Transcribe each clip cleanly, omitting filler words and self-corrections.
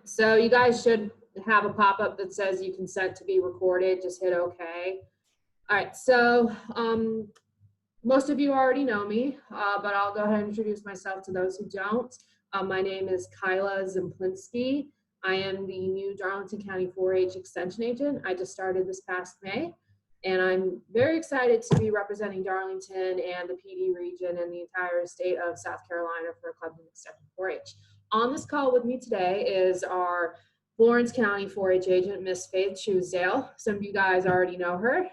so you guys should have a pop-up that says you consent to be recorded. Just hit OK. All right, so most of you already know me, but I'll go ahead and introduce myself to those who don't. My name is Kyla Zemplinski. I am the new Darlington County 4-H Extension Agent. I just started this past May, and I'm very excited to be representing Darlington and the PD region and the entire state of South Carolina for Club and Extension 4-H. On this call with me today is our Florence County 4-H agent, Miss Faith Truesdale. Some of you guys already know her.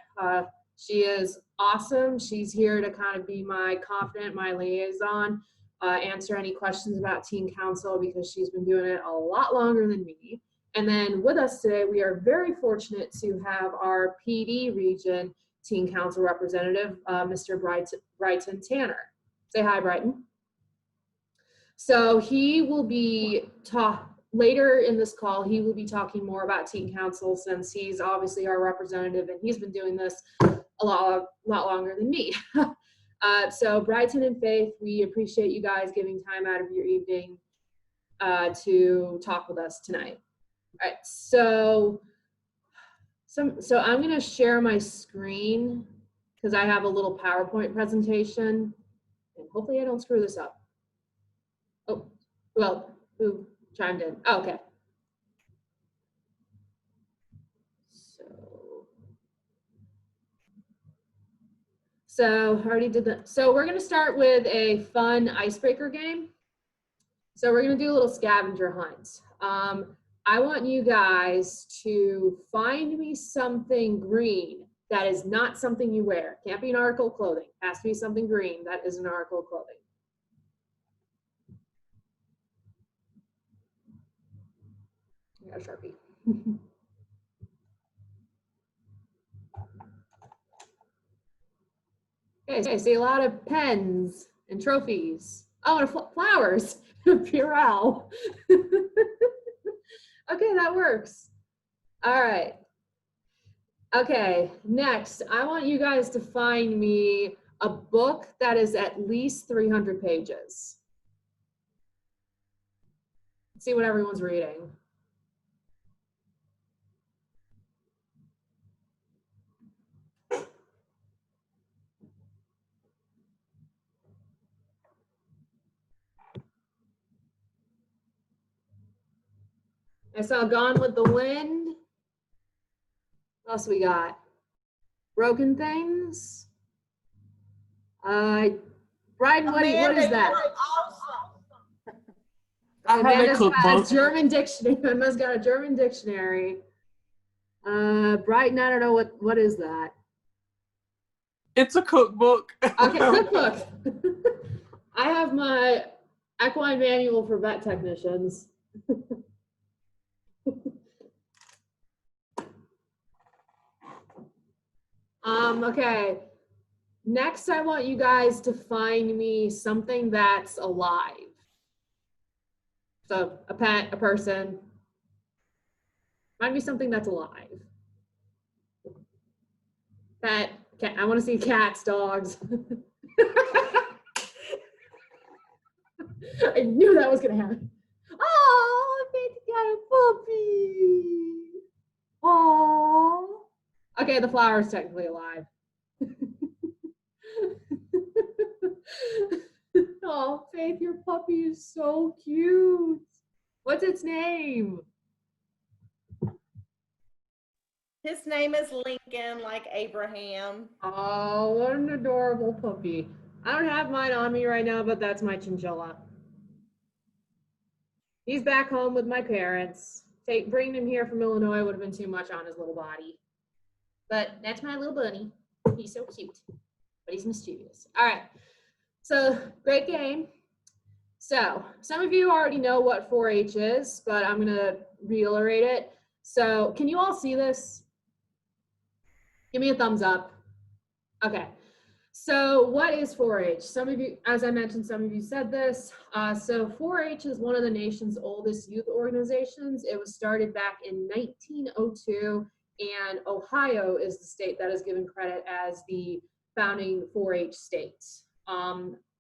She is awesome. She's here to kind of be my confidant, my liaison, answer any questions about teen council because she's been doing it a lot longer than me. And then with us today, we are very fortunate to have our PD region teen council representative, Mr. Brighton Tanner. Say hi, Brighton. So he will be later in this call, he will be talking more about teen council since he's obviously our representative and he's been doing this a lot longer than me. So Brighton and Faith, we appreciate you guys giving time out of your evening to talk with us tonight. All right, so I'm gonna share my screen because I have a little PowerPoint presentation and hopefully I don't screw this up. Oh, well, who chimed in? Oh, okay. So I already did that. So we're gonna start with a fun icebreaker game. So we're gonna do a little scavenger hunt. I want you guys to find me something green that is not something you wear. Can't be an article of clothing. Has to be something green that is an article of clothing. I got a Sharpie. Okay, see a lot of pens and trophies. Oh, and flowers. Purell. Okay, that works. All right. Okay, next, I want you guys to find me a book that is at least 300 pages. Let's see what everyone's reading. I saw Gone with the Wind. What else we got? Broken Things. Brian, what is that? Amanda's got a German dictionary. Amanda's got a German dictionary. Brighton, I don't know what is that? It's a cookbook. Okay, cookbook. I have my equine manual for vet technicians. Okay, next I want you guys to find me something that's alive. So a pet, a person. Find me something that's alive. Pet, cat. I want to see cats, dogs. I knew that was gonna happen. Oh, baby got a puppy. Oh. Okay, the flower is technically alive. Oh, Faith, your puppy is so cute. What's its name? His name is Lincoln, like Abraham. Oh, what an adorable puppy. I don't have mine on me right now, but that's my chinchilla. He's back home with my parents. Bringing him here from Illinois would have been too much on his little body. But that's my little bunny. He's so cute, but he's mischievous. All right, so great game. So some of you already know what 4-H is, but I'm gonna reiterate it. So can you all see this? Give me a thumbs up. Okay, so what is 4-H? Some of you, as I mentioned, some of you said this. So 4-H is one of the nation's oldest youth organizations. It was started back in 1902. And Ohio is the state that is given credit as the founding 4-H state.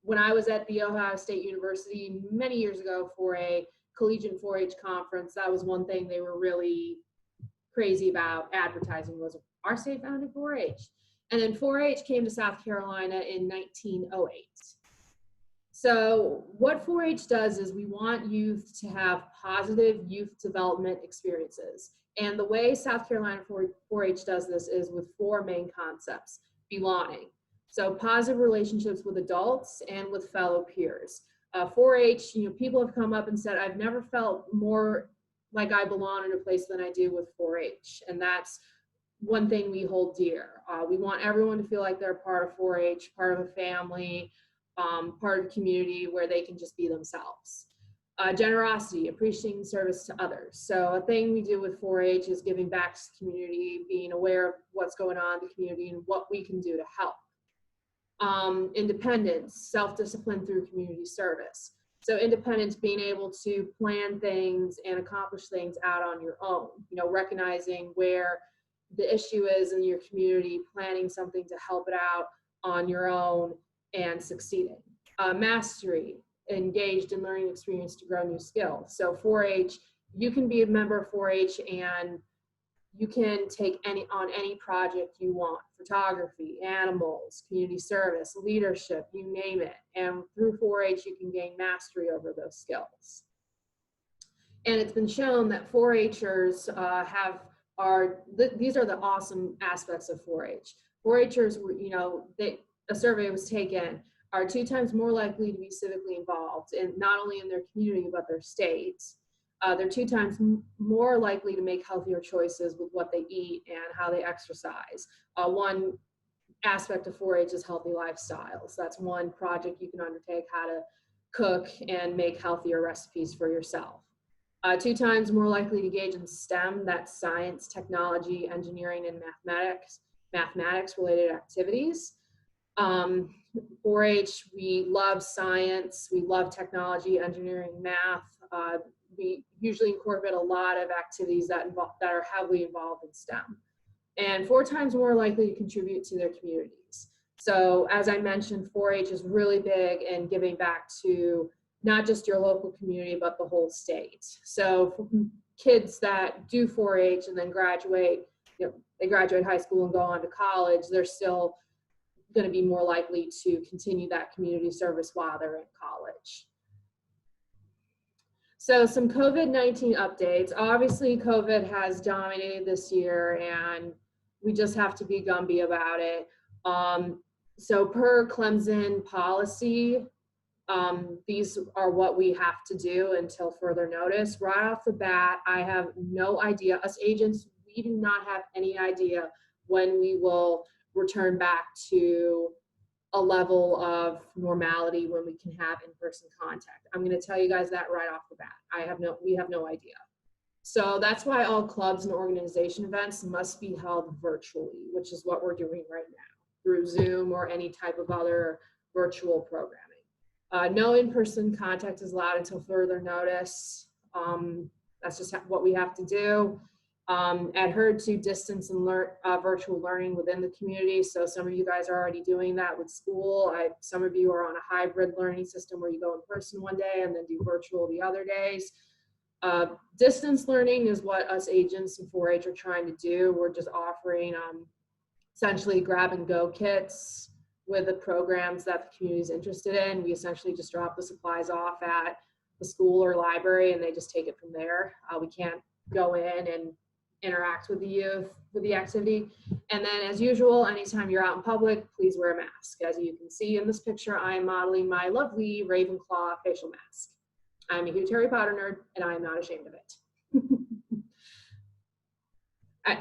When I was at the Ohio State University many years ago for a collegiate 4-H conference, that was one thing they were really crazy about advertising, was our state founded 4-H. And then 4-H came to South Carolina in 1908. So what 4-H does is we want youth to have positive youth development experiences. And the way South Carolina 4-H does this is with 4 main concepts: belonging, so positive relationships with adults and with fellow peers. 4-H, people have come up and said, I've never felt more like I belong in a place than I do with 4-H. And that's one thing we hold dear. We want everyone to feel like they're part of 4-H, part of a family, part of a community where they can just be themselves. Generosity, appreciating service to others. So a thing we do with 4-H is giving back to the community, being aware of what's going on in the community and what we can do to help. Independence, self-discipline through community service. So independence, being able to plan things and accomplish things out on your own, recognizing where the issue is in your community, planning something to help it out on your own and succeeding. Mastery, engaged in learning experience to grow new skills. So 4-H, you can be a member of 4-H and you can take on any project you want: photography, animals, community service, leadership, you name it. And through 4-H, you can gain mastery over those skills. And it's been shown that 4-Hers these are the awesome aspects of 4-H. 4-Hers, a survey was taken, are 2 times more likely to be civically involved, and not only in their community, but their state. They're 2 times more likely to make healthier choices with what they eat and how they exercise. One aspect of 4-H is healthy lifestyles. That's one project you can undertake, how to cook and make healthier recipes for yourself. 2 times more likely to engage in STEM, that's science, technology, engineering, and mathematics related activities. 4-H, we love science, we love technology, engineering, math. We usually incorporate a lot of activities that are heavily involved in STEM. And 4 times more likely to contribute to their communities. So as I mentioned, 4-H is really big in giving back to not just your local community, but the whole state. So for kids that do 4-H and then graduate, they graduate high school and go on to college, they're still going to be more likely to continue that community service while they're in college. So some COVID-19 updates. Obviously, COVID has dominated this year, and we just have to be Gumby about it. So per Clemson policy, these are what we have to do until further notice. Right off the bat, I have no idea. Us agents, we do not have any idea when we will return back to a level of normality when we can have in-person contact. I'm going to tell you guys that right off the bat. We have no idea. So that's why all clubs and organization events must be held virtually, which is what we're doing right now through Zoom or any type of other virtual programming. No in-person contact is allowed until further notice. That's just what we have to do. Adhere to distance and virtual learning within the community. So some of you guys are already doing that with school. Some of you are on a hybrid learning system where you go in person one day and then do virtual the other days. Distance learning is what us agents and 4-H are trying to do. We're just offering essentially grab and go kits with the programs that the community is interested in. We essentially just drop the supplies off at the school or library and they just take it from there. We can't go in and interact with the youth with the activity. And then as usual, anytime you're out in public, please wear a mask. As you can see in this picture, I am modeling my lovely Ravenclaw facial mask. I'm a huge Harry Potter nerd and I am not ashamed of it. All right,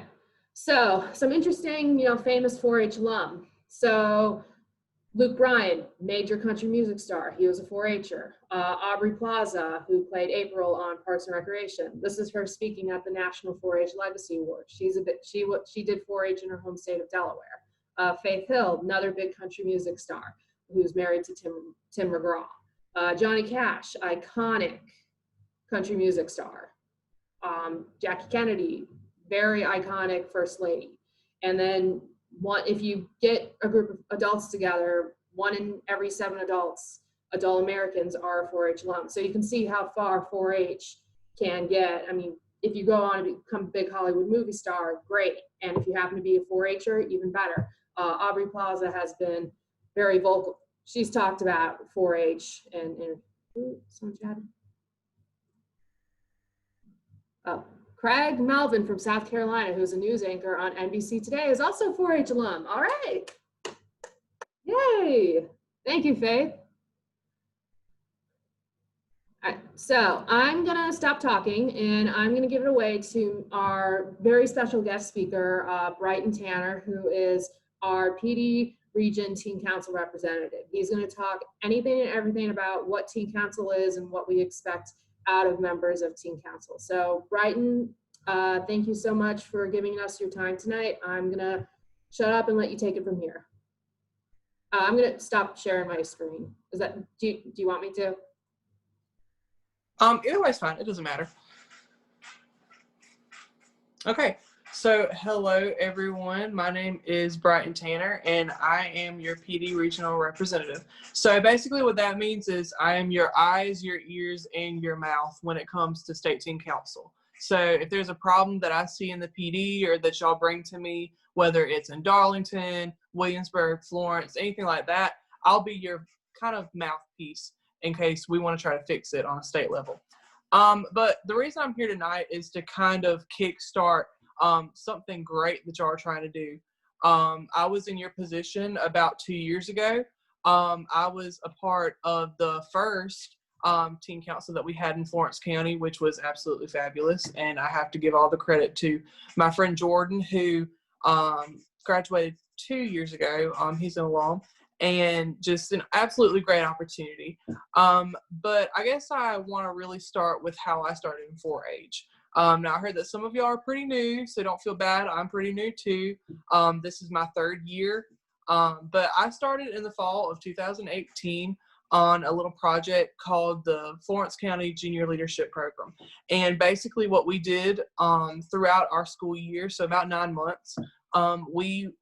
so some interesting, famous 4-H alum. So Luke Bryan, major country music star. He was a 4-Her. Aubrey Plaza, who played April on Parks and Recreation. This is her speaking at the National 4-H Legacy Award. She did 4-H in her home state of Delaware. Faith Hill, another big country music star, who's married to Tim McGraw. Johnny Cash, iconic country music star. Jackie Kennedy, very iconic first lady. And then if you get a group of adults together, 1 in every 7 adults adult Americans are 4-H alums. So you can see how far 4-H can get. I mean, if you go on to become a big Hollywood movie star, great. And if you happen to be a 4-Her, even better. Aubrey Plaza has been very vocal. She's talked about 4-H and someone chatted. Oh, Craig Melvin from South Carolina, who's a news anchor on NBC Today, is also a 4-H alum. All right. Yay. Thank you, Faith. All right, so I'm gonna stop talking and I'm gonna give it away to our very special guest speaker, Brighton Tanner, who is our PD Region Teen Council representative. He's gonna talk anything and everything about what Teen Council is and what we expect out of members of Teen Council. So Brighton, thank you so much for giving us your time tonight. I'm gonna shut up and let you take it from here. I'm gonna stop sharing my screen. Is that, do you want me to? Either way's fine. It doesn't matter. Okay. So hello, everyone. My name is Brighton Tanner, and I am your PD regional representative. So basically what that means is I am your eyes, your ears, and your mouth when it comes to State Teen Council. So if there's a problem that I see in the PD or that y'all bring to me, whether it's in Darlington, Williamsburg, Florence, anything like that, I'll be your kind of mouthpiece in case we want to try to fix it on a state level. But the reason I'm here tonight is to kind of kickstart something great that y'all are trying to do. I was in your position about 2 years ago. I was a part of the first teen council that we had in Florence County, which was absolutely fabulous. And I have to give all the credit to my friend Jordan, who graduated 2 years ago. He's an alum. And just an absolutely great opportunity. But I guess I want to really start with how I started in 4-H. Now I heard that some of y'all are pretty new, so don't feel bad. I'm pretty new too. This is my 3rd year. But I started in the fall of 2018 on a little project called the Florence County Junior Leadership Program. And basically what we did throughout our school year, so about 9 months,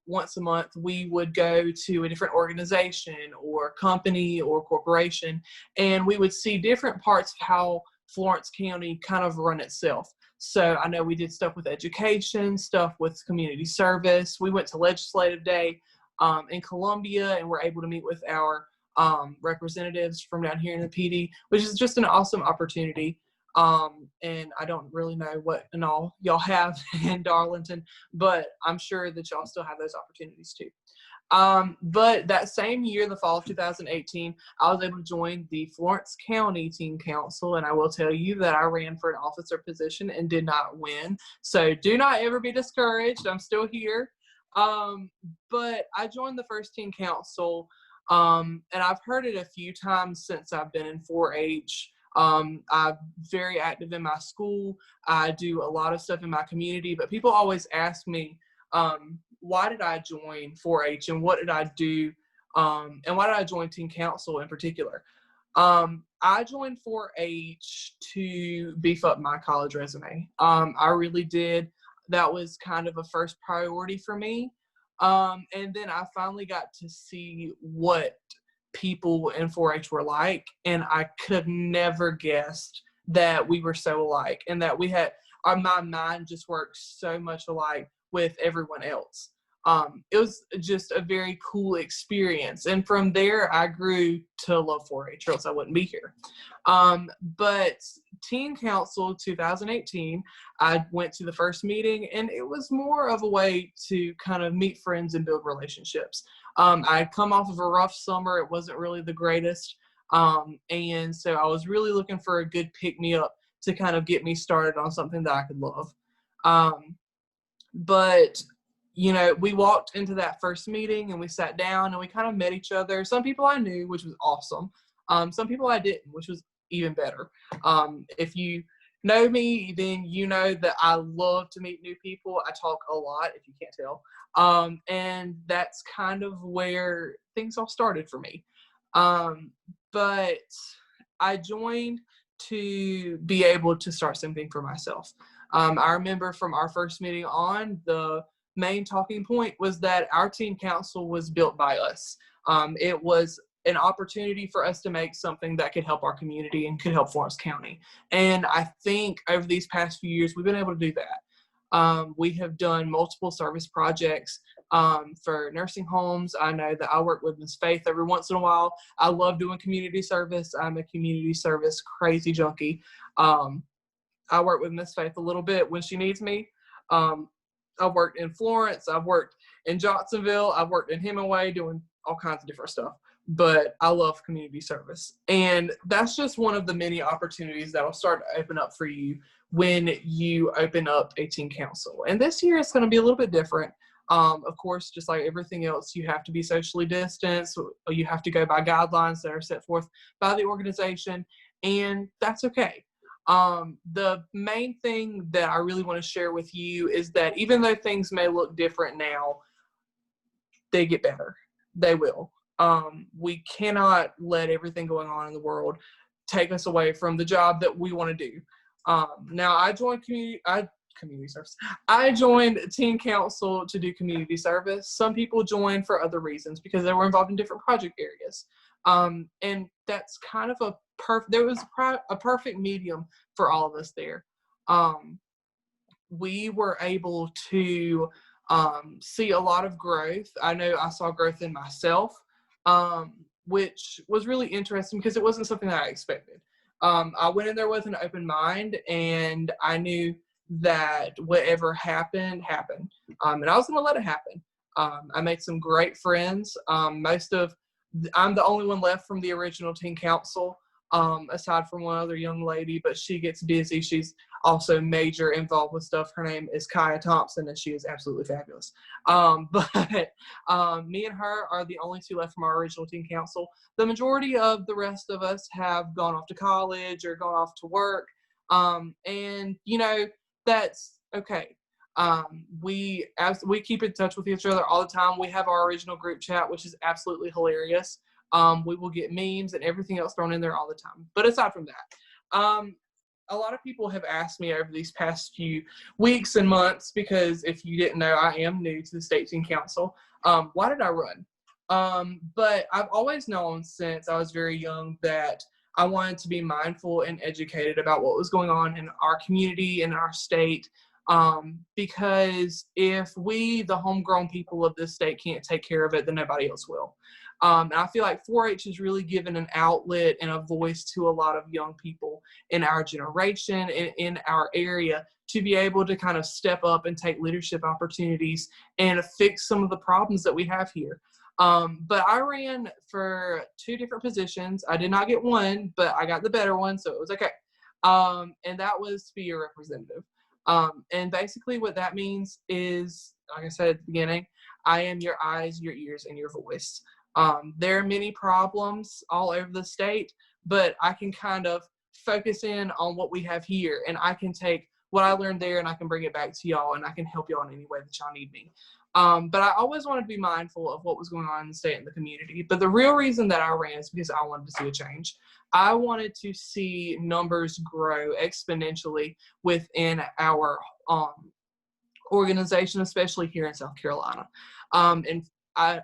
once a month, we would go to a different organization or company or corporation, and we would see different parts of how Florence County kind of run itself. So I know we did stuff with education, stuff with community service. We went to legislative day in Columbia and were able to meet with our representatives from down here in the PD, which is just an awesome opportunity. And I don't really know what and all y'all have in Darlington, but I'm sure that y'all still have those opportunities too. But that same year, the fall of 2018, I was able to join the Florence County Teen Council, and I will tell you that I ran for an officer position and did not win. So do not ever be discouraged. I'm still here. But I joined the first Teen Council, and I've heard it a few times since I've been in 4-H. I'm very active in my school. I do a lot of stuff in my community, but people always ask me, why did I join 4-H and what did I do? And why did I join Teen Council in particular? I joined 4-H to beef up my college resume. I really did. That was kind of a first priority for me. And then I finally got to see what people in 4-H were like, and I could have never guessed that we were so alike and that we had my mind just worked so much alike with everyone else. It was just a very cool experience, and from there I grew to love 4-H, or else I wouldn't be here. But Teen Council 2018, I went to the first meeting, and it was more of a way to kind of meet friends and build relationships. I had come off of a rough summer. It wasn't really the greatest. And so I was really looking for a good pick-me-up to kind of get me started on something that I could love. But, you know, we walked into that first meeting and we sat down and we kind of met each other. Some people I knew, which was awesome. Some people I didn't, which was even better. If you know me, then you know that I love to meet new people. I talk a lot, if you can't tell. And that's kind of where things all started for me. But I joined to be able to start something for myself. I remember from our first meeting on, the main talking point was that our teen council was built by us. It was an opportunity for us to make something that could help our community and could help Florence County. And I think over these past few years, we've been able to do that. We have done multiple service projects for nursing homes. I know that I work with Miss Faith every once in a while. I love doing community service. I'm a community service crazy junkie. I work with Miss Faith a little bit when she needs me. I've worked in Florence. I've worked in Johnsonville. I've worked in Hemingway doing all kinds of different stuff. But I love community service. And that's just one of the many opportunities that will start to open up for you when you open up a teen council. And this year it's going to be a little bit different. Of course, just like everything else, you have to be socially distanced. You have to go by guidelines that are set forth by the organization, and that's okay. The main thing that I really want to share with you is that even though things may look different now, they get better. They will. We cannot let everything going on in the world take us away from the job that we want to do. Now I joined community service. I joined teen council to do community service. Some people joined for other reasons because they were involved in different project areas. And that's kind of there was a perfect medium for all of us there. We were able to see a lot of growth. I know I saw growth in myself, which was really interesting because it wasn't something that I expected. I went in there with an open mind, and I knew that whatever happened. And I was going to let it happen. I made some great friends. I'm the only one left from the original teen council, aside from one other young lady, but she gets busy. She's also major involved with stuff. Her name is Kaya Thompson, and she is absolutely fabulous. But me and her are the only two left from our original teen council. The majority of the rest of us have gone off to college or gone off to work. And that's okay. We keep in touch with each other all the time. We have our original group chat, which is absolutely hilarious. We will get memes and everything else thrown in there all the time. But aside from that, a lot of people have asked me over these past few weeks and months, because if you didn't know, I am new to the state teen council. Why did I run? But I've always known since I was very young that I wanted to be mindful and educated about what was going on in our community and our state. Because if we, the homegrown people of this state, can't take care of it, then nobody else will. And I feel like 4-H has really given an outlet and a voice to a lot of young people in our generation and in our area to be able to kind of step up and take leadership opportunities and fix some of the problems that we have here. But I ran for 2 different positions. I did not get one, but I got the better one, so it was okay. And that was to be your representative. And basically what that means is, like I said at the beginning, I am your eyes, your ears, and your voice. There are many problems all over the state, but I can kind of focus in on what we have here, and I can take what I learned there and I can bring it back to y'all, and I can help y'all in any way that y'all need me. But I always wanted to be mindful of what was going on in the state and the community. But the real reason that I ran is because I wanted to see a change. I wanted to see numbers grow exponentially within our organization, especially here in South Carolina. And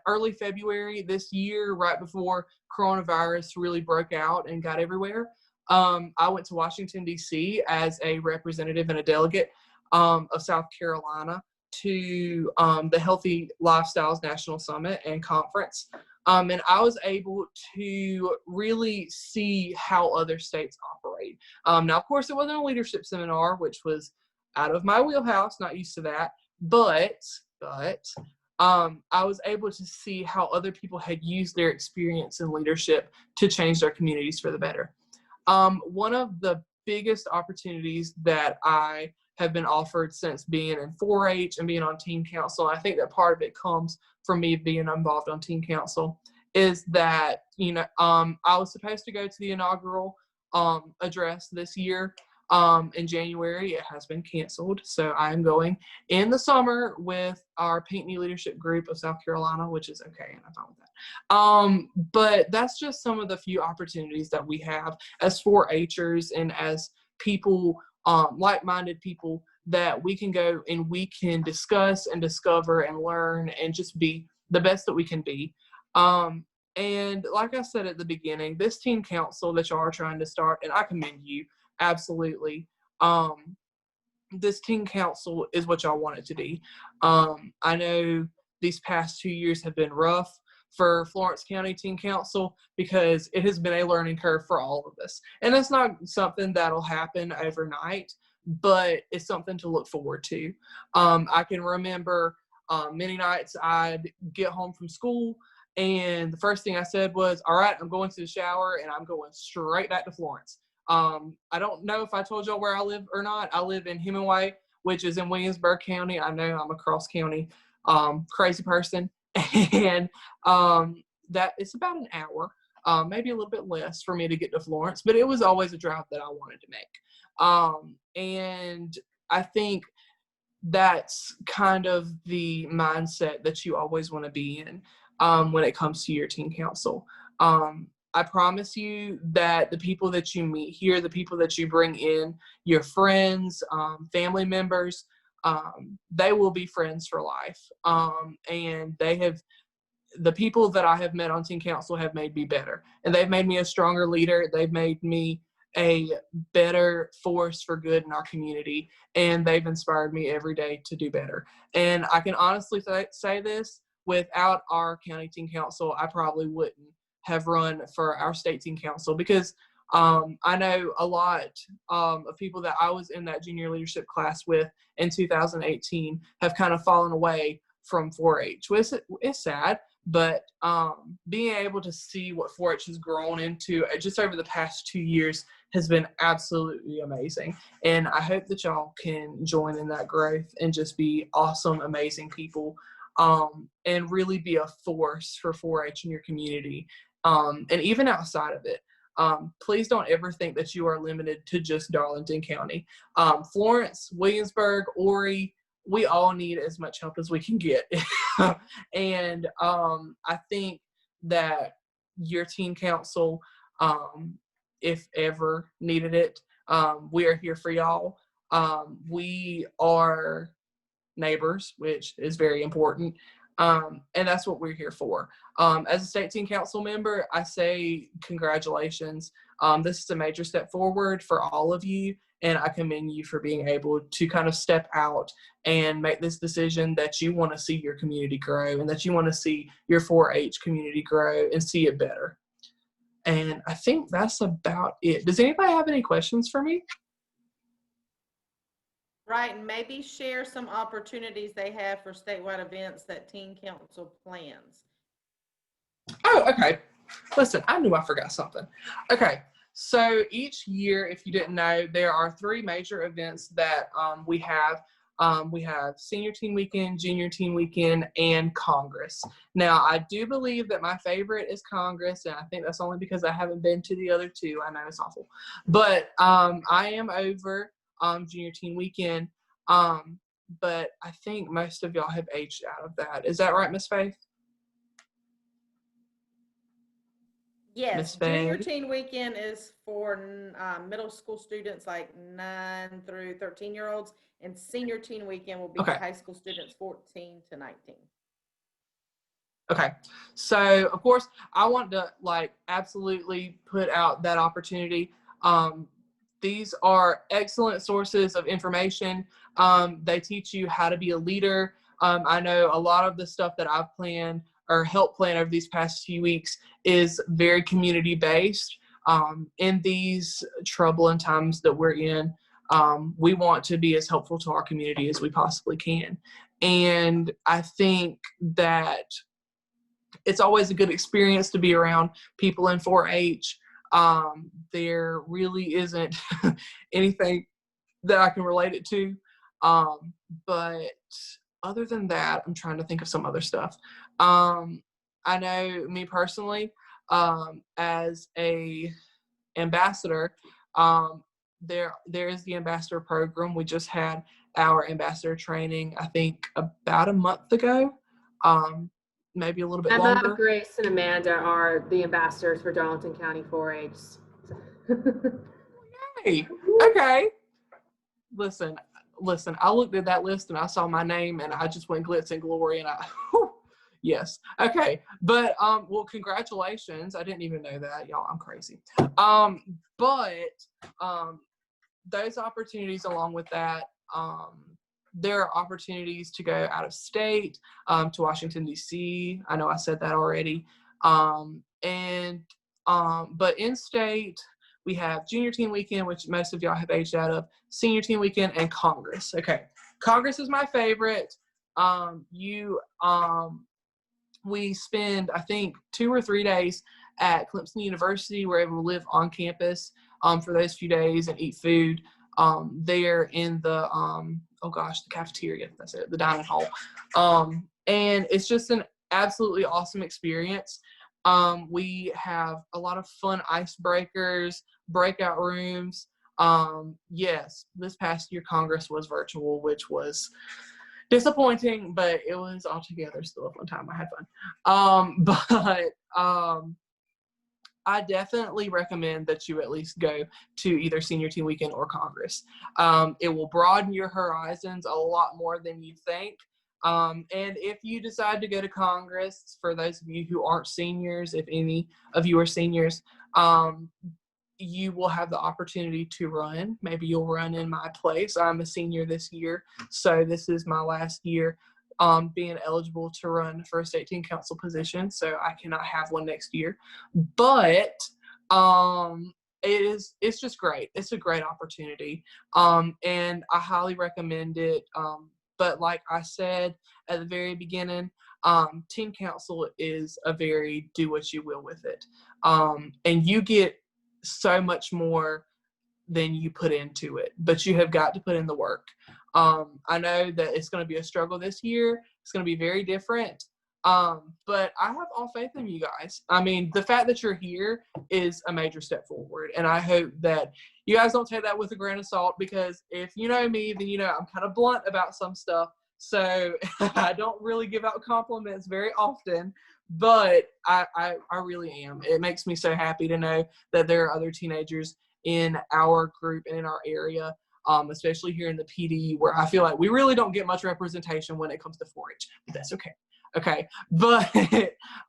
early February this year, right before coronavirus really broke out and got everywhere, I went to Washington, D.C. as a representative and a delegate of South Carolina to the Healthy Lifestyles National Summit and Conference. And I was able to really see how other states operate. Now, of course, it wasn't a leadership seminar, which was out of my wheelhouse, not used to that. But I was able to see how other people had used their experience in leadership to change their communities for the better. One of the biggest opportunities that I have been offered since being in 4-H and being on teen council, and I think that part of it comes from me being involved on teen council, is that, I was supposed to go to the inaugural address this year in January. It has been canceled, so I am going in the summer with our Pinckney Leadership Group of South Carolina, which is okay, and I'm fine with that. But that's just some of the few opportunities that we have as 4-Hers and as people, like-minded people, that we can go and we can discuss and discover and learn and just be the best that we can be. And like I said at the beginning, this teen council that y'all are trying to start, and I commend you, absolutely. This teen council is what y'all want it to be. I know these past 2 years have been rough for Florence County Teen Council because it has been a learning curve for all of us. And that's not something that'll happen overnight, but it's something to look forward to. I can remember many nights I'd get home from school and the first thing I said was, all right, I'm going to the shower and I'm going straight back to Florence. I don't know if I told y'all where I live or not. I live in Hemingway, which is in Williamsburg County. I know I'm a cross county crazy person. And that it's about an hour, maybe a little bit less for me to get to Florence, but it was always a drive that I wanted to make. And I think that's kind of the mindset that you always want to be in when it comes to your teen council. I promise you that the people that you meet here, the people that you bring in, your friends, family members, they will be friends for life. And the people that I have met on teen council have made me better, and they've made me a stronger leader. They've made me a better force for good in our community, and they've inspired me every day to do better. And I can honestly say this, without our county teen council, I probably wouldn't have run for our state teen council, because I know a lot of people that I was in that junior leadership class with in 2018 have kind of fallen away from 4-H. It's sad, but being able to see what 4-H has grown into just over the past 2 years has been absolutely amazing. And I hope that y'all can join in that growth and just be awesome, amazing people, and really be a force for 4-H in your community, and even outside of it. Please don't ever think that you are limited to just Darlington County. Florence, Williamsburg, Horry, we all need as much help as we can get. And I think that your teen council, if ever needed it, we are here for y'all. We are neighbors, which is very important. And that's what we're here for. As a state teen council member, I say congratulations. This is a major step forward for all of you, and I commend you for being able to kind of step out and make this decision that you want to see your community grow and that you want to see your 4-H community grow and see it better. And I think that's about it. Does anybody have any questions for me? Right, and maybe share some opportunities they have for statewide events that Teen Council plans. Oh, okay. Listen, I knew I forgot something. Okay, so each year, if you didn't know, there are 3 major events that we have. We have Senior Teen Weekend, Junior Teen Weekend, and Congress. Now, I do believe that my favorite is Congress, and I think that's only because I haven't been to the other 2. I know it's awful. But I am over Junior Teen Weekend, but I think most of y'all have aged out of that. Is that right, Miss Faith? Yes, Junior Teen Weekend is for middle school students like 9 through 13-year-olds, and Senior Teen Weekend will be for high school students 14 to 19. Okay, so of course I want to absolutely put out that opportunity. These are excellent sources of information. They teach you how to be a leader. I know a lot of the stuff that I've planned or helped plan over these past few weeks is very community based. In these troubling times that we're in, we want to be as helpful to our community as we possibly can. And I think that it's always a good experience to be around people in 4-H. There really isn't anything that I can relate it to. But other than that, I'm trying to think of some other stuff. I know me personally, as a ambassador, there is the ambassador program. We just had our ambassador training, I think about a month ago. Maybe a little bit longer. Grace and Amanda are the ambassadors for Darlington County 4-H. Hey, okay. Listen, I looked at that list and I saw my name and I just went glitz and glory, and Yes. Okay. But well, congratulations. I didn't even know that, y'all. I'm crazy. But those opportunities along with that, there are opportunities to go out of state, to Washington, D.C. I know I said that already. But in state, we have Junior Teen Weekend, which most of y'all have aged out of, Senior Teen Weekend, and Congress. Okay. Congress is my favorite. We spend, I think, 2 or 3 days at Clemson University. We're able to live on campus for those few days and eat food there in the the cafeteria. That's it, the dining hall. And it's just an absolutely awesome experience. We have a lot of fun icebreakers, breakout rooms. Yes, this past year Congress was virtual, which was disappointing, but it was altogether still a fun time. I had fun. I definitely recommend that you at least go to either Senior Teen Weekend or Congress. It will broaden your horizons a lot more than you think. And if you decide to go to Congress, for those of you who aren't seniors, if any of you are seniors, you will have the opportunity to run. Maybe you'll run in my place. I'm a senior this year, so this is my last year being eligible to run for a state teen council position, so I cannot have one next year. But it's just great. It's a great opportunity, and I highly recommend it. But like I said at the very beginning, teen council is a very do what you will with it, and you get so much more than you put into it, but you have got to put in the work. I know that it's going to be a struggle this year. It's going to be very different. But I have all faith in you guys. I mean, the fact that you're here is a major step forward. And I hope that you guys don't take that with a grain of salt, because if you know me, then you know I'm kind of blunt about some stuff. So I don't really give out compliments very often, but I really am. It makes me so happy to know that there are other teenagers in our group and in our area, especially here in the PD, where I feel like we really don't get much representation when it comes to 4-H, but that's okay. Okay. But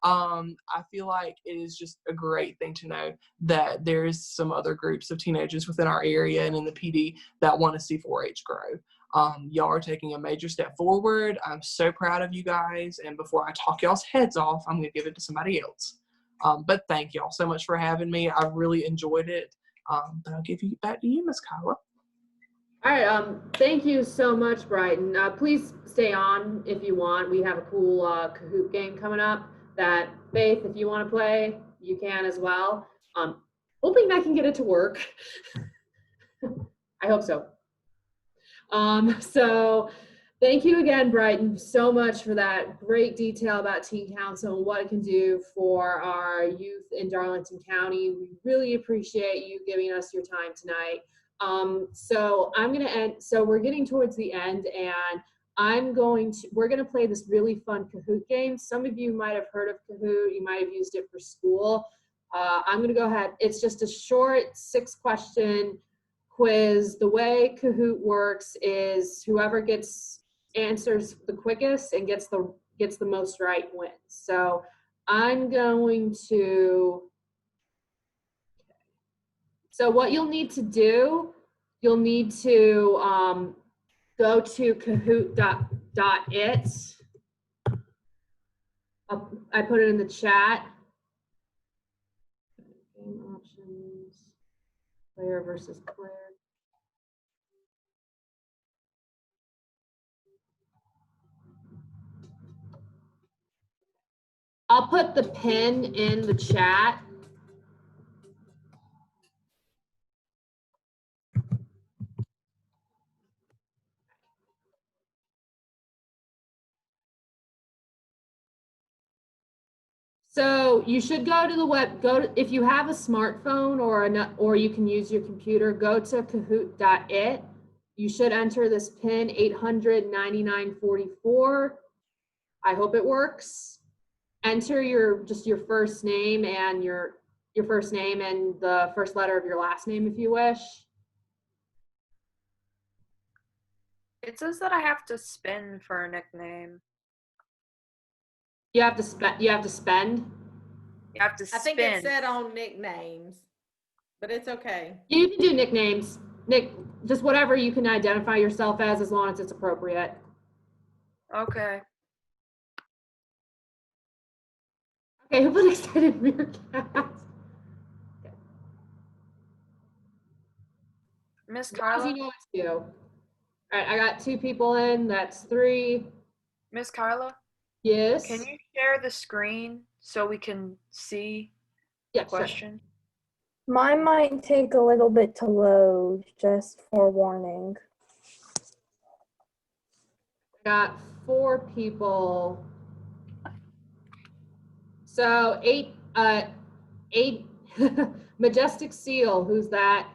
I feel like it is just a great thing to know that there's some other groups of teenagers within our area and in the PD that want to see 4-H grow. Y'all are taking a major step forward. I'm so proud of you guys. And before I talk y'all's heads off, I'm going to give it to somebody else. But thank y'all so much for having me. I really enjoyed it. But I'll give you back to you, Miss Kyla. All right. Thank you so much, Brighton. Please stay on if you want. We have a cool Kahoot game coming up that, Faith, if you want to play, you can as well. Hoping I can get it to work. I hope so. So thank you again, Brighton, so much for that great detail about Teen Council and what it can do for our youth in Darlington County. We really appreciate you giving us your time tonight. So I'm going to end. So we're getting towards the end, and we're going to play this really fun Kahoot game. Some of you might have heard of Kahoot. You might have used it for school. I'm going to go ahead. It's just a short 6-question quiz. The way Kahoot works is whoever answers the quickest and gets the most right wins. So I'm going to. So what you'll need to do, you'll need to go to kahoot.it. I put it in the chat. Game options, player versus player. I'll put the pin in the chat. So you should go to the web, if you have a smartphone or you can use your computer, go to kahoot.it. You should enter this pin 800-9944. I hope it works. Enter your first name and your first name and the first letter of your last name if you wish. It says that I have to spin for a nickname. You have to spend. You have to spend. You have to I spend. think it said on nicknames, but it's okay. You can do nicknames. Nick, just whatever you can identify yourself as long as it's appropriate. Okay. Okay, who put excited meerkat? Miss As long as Kyla? you know it's you. All right, I got 2 people in. That's 3. Miss Kyla? Yes. Can you share the screen so we can see Yeah, the question? Sure. Mine might take a little bit to load, just forewarning. Got 4 people. So 8 Majestic Seal, who's that?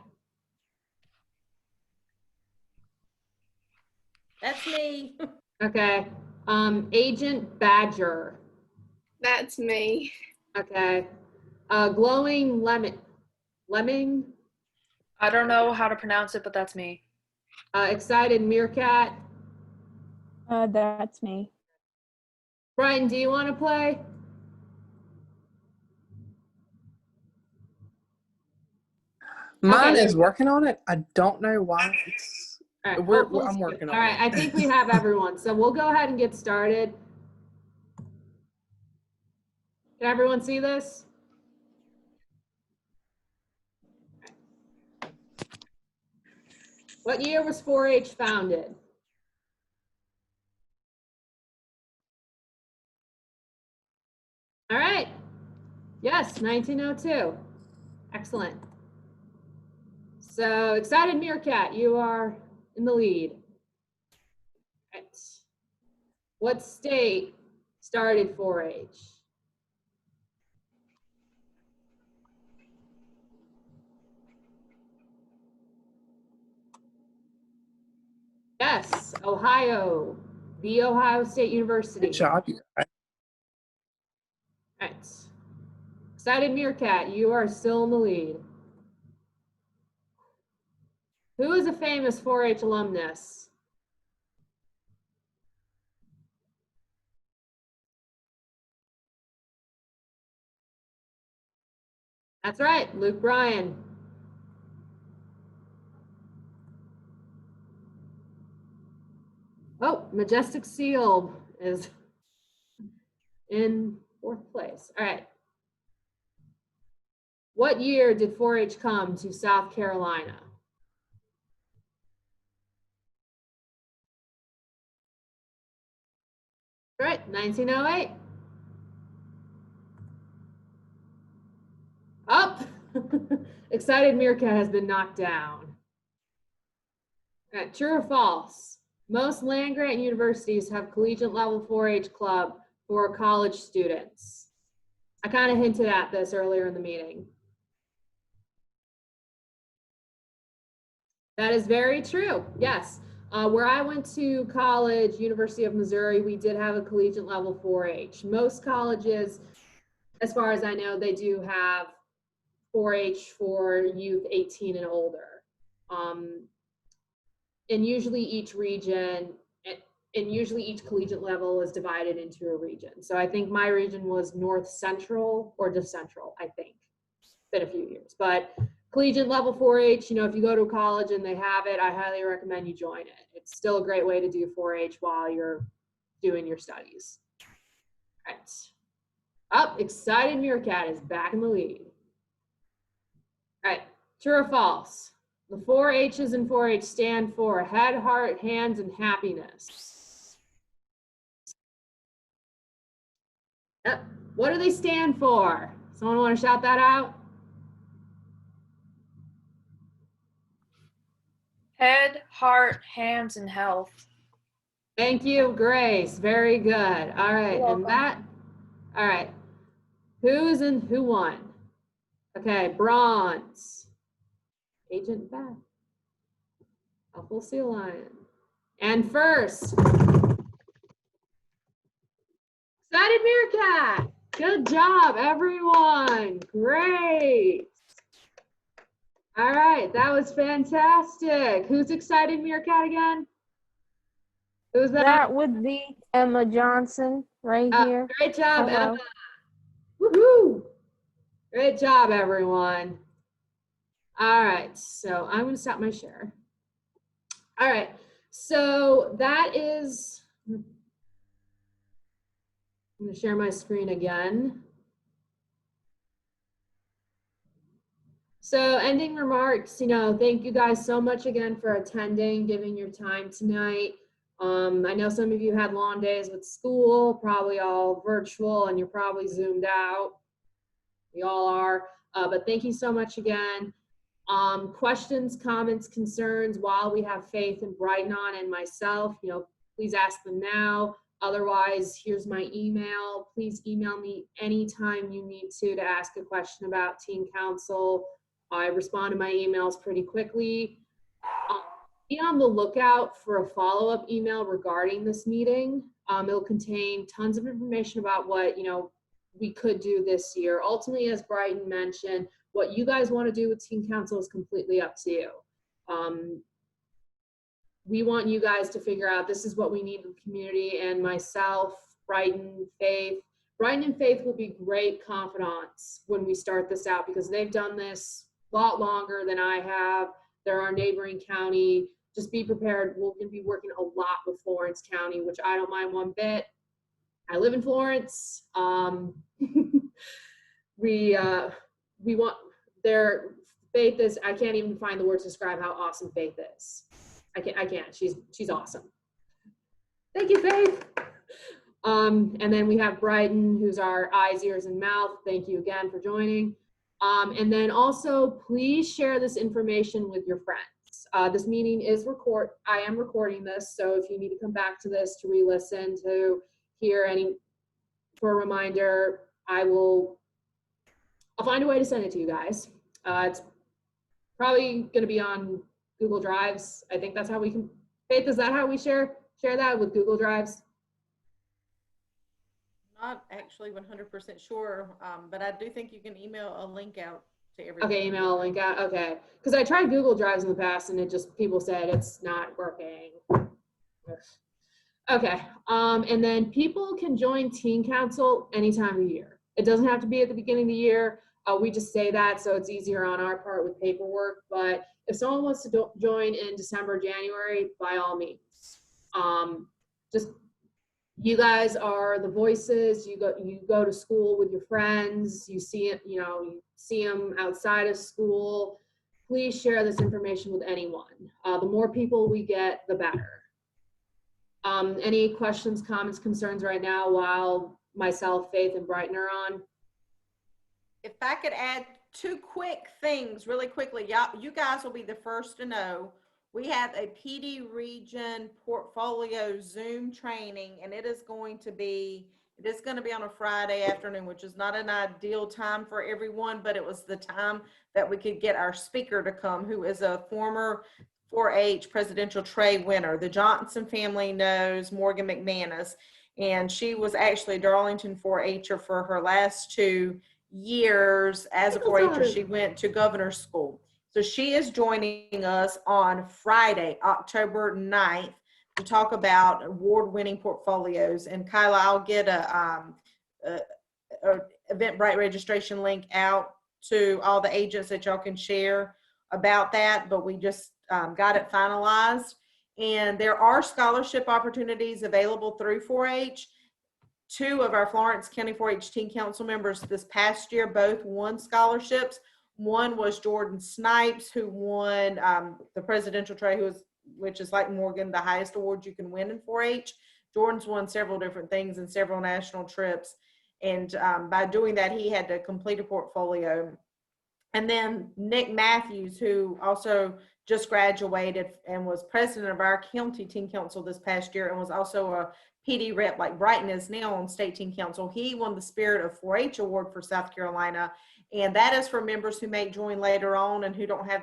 That's me. Okay. Agent Badger. That's me. Okay. Glowing Lemming. I don't know how to pronounce it, but that's me. Excited Meerkat. That's me. Brian, do you want to play? Mine Okay. is working on it. I don't know why it's. All right. I'm working on it. All right. I think we have everyone. So we'll go ahead and get started. Can everyone see this? What year was 4-H founded? All right. Yes, 1902. Excellent. So, Excited Meerkat, you are in the lead. Right. What state started 4-H? Yes, Ohio, the Ohio State University. Good job, you guys. Right. Excited Meerkat, you are still in the lead. Who is a famous 4-H alumnus? That's right, Luke Bryan. Oh, Majestic Seal is in 4th place. All right. What year did 4-H come to South Carolina? Right, 1908. Up. Excited Meerkat has been knocked down. All right, true or false? Most land-grant universities have collegiate level 4-H club for college students. I kind of hinted at this earlier in the meeting. That is very true, yes. Where I went to college, University of Missouri, we did have a collegiate level 4-H. Most colleges, as far as I know, they do have 4-H for youth 18 and older. And usually each region, and usually each collegiate level is divided into a region. So I think my region was North Central or just Central, I think. It's been a few years, but collegiate level 4-H, you know, if you go to college and they have it, I highly recommend you join it. It's still a great way to do 4-H while you're doing your studies. All right. Up, Excited Meerkat is back in the lead. All right, true or false? The 4 H's in 4-H stand for head, heart, hands, and happiness. Yep. What do they stand for? Someone want to shout that out? Head, heart, hands, and health. Thank you, Grace. Very good. All right, and that, all right. Who's in, who won? Okay, bronze. Agent Beth. Awful Sea Lion. And first, Excited Meerkat. Good job, everyone. Great. All right, that was fantastic. Who's Excited Meerkat again? Who's that? That would be Emma Johnson. right here. Great job, Hello. Emma. Woohoo! Great job, everyone. All right, so I'm going to stop my share. All right, so that is, I'm going to share my screen again. So ending remarks, thank you guys so much again for attending, giving your time tonight. I know some of you had long days with school, probably all virtual, and you're probably zoomed out. We all are, but thank you so much again. Questions, comments, concerns, while we have Faith and Brighton and myself, please ask them now. Otherwise, here's my email. Please email me anytime you need to ask a question about teen council. I respond to my emails pretty quickly. Be on the lookout for a follow-up email regarding this meeting. It'll contain tons of information about what, we could do this year. Ultimately, as Brighton mentioned, what you guys want to do with teen council is completely up to you. We want you guys to figure out this is what we need in the community, and myself, Brighton, Faith. Brighton and Faith will be great confidants when we start this out because they've done this a lot longer than I have. They're our neighboring county. Just be prepared. We're going to be working a lot with Florence County, which I don't mind one bit. I live in Florence. We want their Faith is, I can't even find the words to describe how awesome Faith is. I can't. She's awesome. Thank you, Faith. And then we have Brighton, who's our eyes, ears, and mouth. Thank you again for joining. And then also, please share this information with your friends. This meeting is I am recording this, so if you need to come back to this to re-listen, to hear for a reminder, I'll find a way to send it to you guys. It's probably going to be on Google Drives. I think that's how we can. Faith, is that how we share that, with Google Drives? Not actually 100% sure, but I do think you can email a link out to everyone. Okay, email a link out. Okay, because I tried Google Drives in the past, and people said it's not working. Okay, and then people can join teen council any time of the year. It doesn't have to be at the beginning of the year. We just say that so it's easier on our part with paperwork. But if someone wants to join in December, January, by all means. Just you guys are the voices. You go to school with your friends. You see it. You see them outside of school. Please share this information with anyone. The more people we get, the better. Any questions, comments, concerns right now while myself, Faith, and Brighton are on? If I could add two quick things really quickly, you guys will be the first to know. We have a PD region portfolio Zoom training, and it is going to be on a Friday afternoon, which is not an ideal time for everyone, but it was the time that we could get our speaker to come, who is a former 4-H presidential tray winner. The Johnson family knows Morgan McManus, and she was actually Darlington 4-H'er for her last 2 years as a 4-H'er. She went to governor's school. So she is joining us on Friday, October 9th, to talk about award-winning portfolios. And Kyla, I'll get a Eventbrite registration link out to all the agents that y'all can share about that, but we just got it finalized. And there are scholarship opportunities available through 4-H. 2 of our Florence County 4-H Teen Council members this past year both won scholarships. One was Jordan Snipes, who won the presidential tray, which is like Morgan, the highest award you can win in 4-H. Jordan's won several different things and several national trips. And by doing that, he had to complete a portfolio. And then Nick Matthews, who also just graduated and was president of our county teen council this past year and was also a PD rep like Brighton is now on state teen council. He won the Spirit of 4-H award for South Carolina. And that is for members who may join later on and who don't have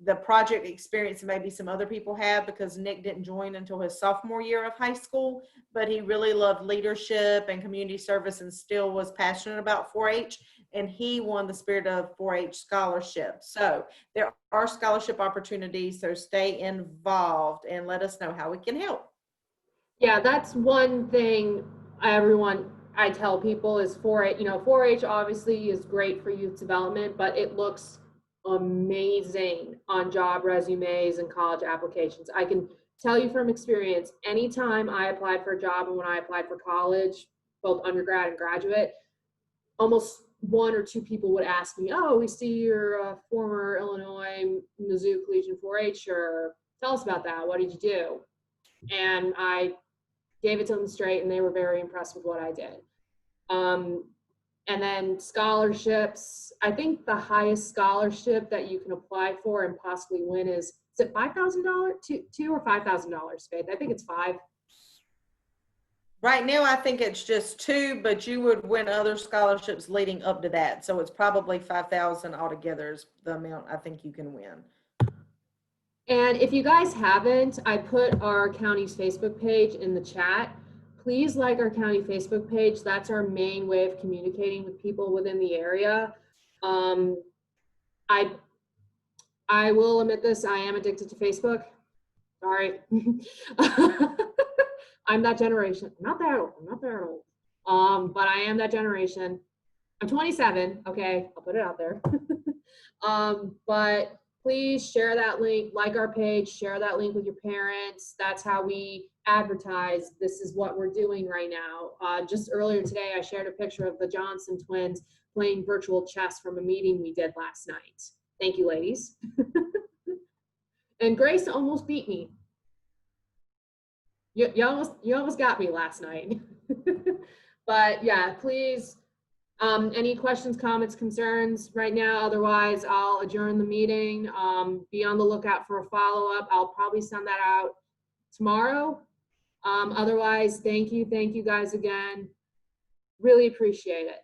the project experience that maybe some other people have, because Nick didn't join until his sophomore year of high school, but he really loved leadership and community service and still was passionate about 4-H. And he won the Spirit of 4-H scholarship. So there are scholarship opportunities, so stay involved and let us know how we can help. Yeah, that's one thing everyone, I tell people is 4-H, 4-H obviously is great for youth development, but it looks amazing on job resumes and college applications. I can tell you from experience, anytime I applied for a job and when I applied for college, both undergrad and graduate, almost 1 or 2 people would ask me, oh, we see you're a former Illinois Mizzou Collegian 4-H'er. Tell us about that. What did you do? And I gave it to them straight, and they were very impressed with what I did. And then scholarships, I think the highest scholarship that you can apply for and possibly win is it $5,000, $2,000 or $5,000, Faith? I think it's 5. Right now, I think it's just 2, but you would win other scholarships leading up to that. So it's probably 5,000 altogether is the amount I think you can win. And if you guys haven't, I put our county's Facebook page in the chat. Please like our county Facebook page. That's our main way of communicating with people within the area. I will admit this, I am addicted to Facebook. Sorry. I'm that generation. I'm not that old. But I am that generation. I'm 27. Okay, I'll put it out there. But please share that link, like our page, share that link with your parents. That's how we advertise. This is what we're doing right now. Just earlier today, I shared a picture of the Johnson twins playing virtual chess from a meeting we did last night. Thank you, ladies. And Grace almost beat me. You almost got me last night. But yeah, please, any questions, comments, concerns right now? Otherwise, I'll adjourn the meeting. Be on the lookout for a follow-up. I'll probably send that out tomorrow. Otherwise, thank you guys again. Really appreciate it.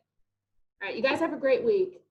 All right, you guys have a great week.